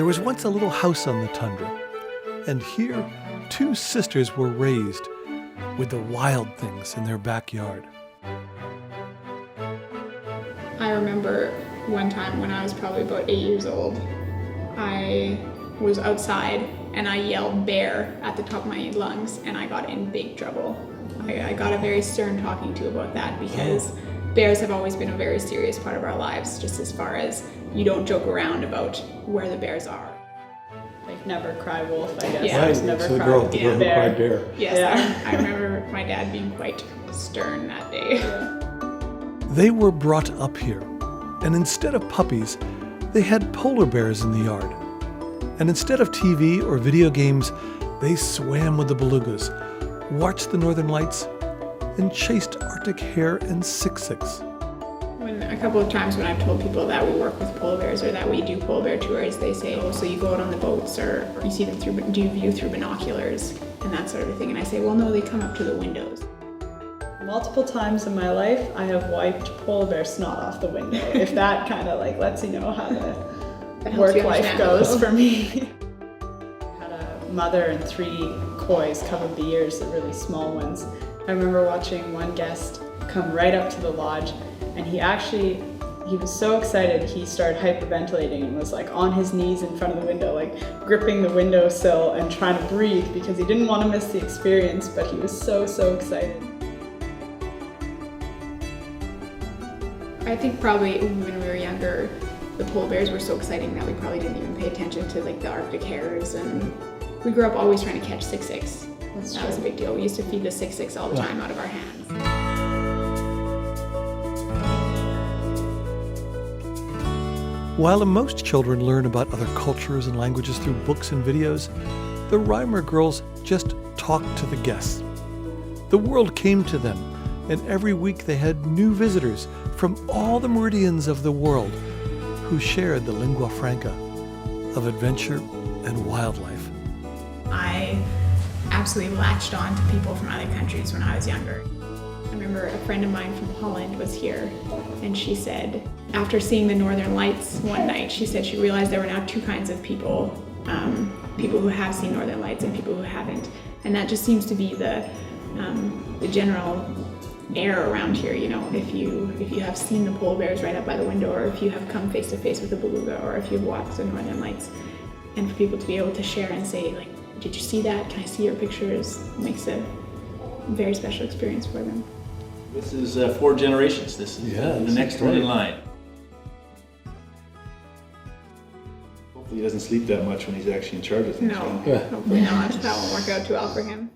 There was once a little house on the tundra, and here 2 sisters were raised with the wild things in their backyard. I remember one time when I was probably about 8 years old, I was outside and I yelled bear at the top of my lungs and I got in big trouble. I got a very stern talking to about that because bears have always been a very serious part of our lives, just as far as you don't joke around about where the bears are. Like never cry wolf, I guess. Yeah. Right, never so the cry girl who bear. cried bear. Yes, Yeah. I remember my dad being quite stern that day. They were brought up here, and instead of puppies, they had polar bears in the yard. And instead of TV or video games, they swam with the belugas, watched the northern lights, and chased Arctic hare and six-six. A couple of times when I've told people that we work with polar bears or that we do polar bear tours, they say, oh, so you go out on the boats or you see them do you view through binoculars and that sort of thing. And I say, well, no, they come up to the windows. Multiple times in my life, I have wiped polar bear snot off the window. If that kind of like lets you know how the work life goes for me. I had a mother and 3 kois covered the ears, the really small ones. I remember watching one guest come right up to the lodge, and he was so excited he started hyperventilating and was like on his knees in front of the window, like gripping the windowsill and trying to breathe because he didn't want to miss the experience, but he was so excited. I think probably when we were younger, the polar bears were so exciting that we probably didn't even pay attention to like the Arctic hares, and we grew up always trying to catch six-six. That was a big deal. We used to feed the six-six all the time out of our hands. While most children learn about other cultures and languages through books and videos, the Reimer girls just talked to the guests. The world came to them, and every week they had new visitors from all the meridians of the world who shared the lingua franca of adventure and wildlife. I absolutely latched on to people from other countries when I was younger. I remember a friend of mine from Holland was here, and she said, after seeing the Northern Lights one night, she said she realized there were now 2 kinds of people, people who have seen Northern Lights and people who haven't. And that just seems to be the general air around here, you know, if you have seen the polar bears right up by the window, or if you have come face to face with a beluga, or if you've watched the Northern Lights, and for people to be able to share and say, like, did you see that? Can I see your pictures? It makes a very special experience for them. This is 4 generations. This is the next one in line. Hopefully he doesn't sleep that much when he's actually in charge of things. No, hopefully not. That won't work out too well for him.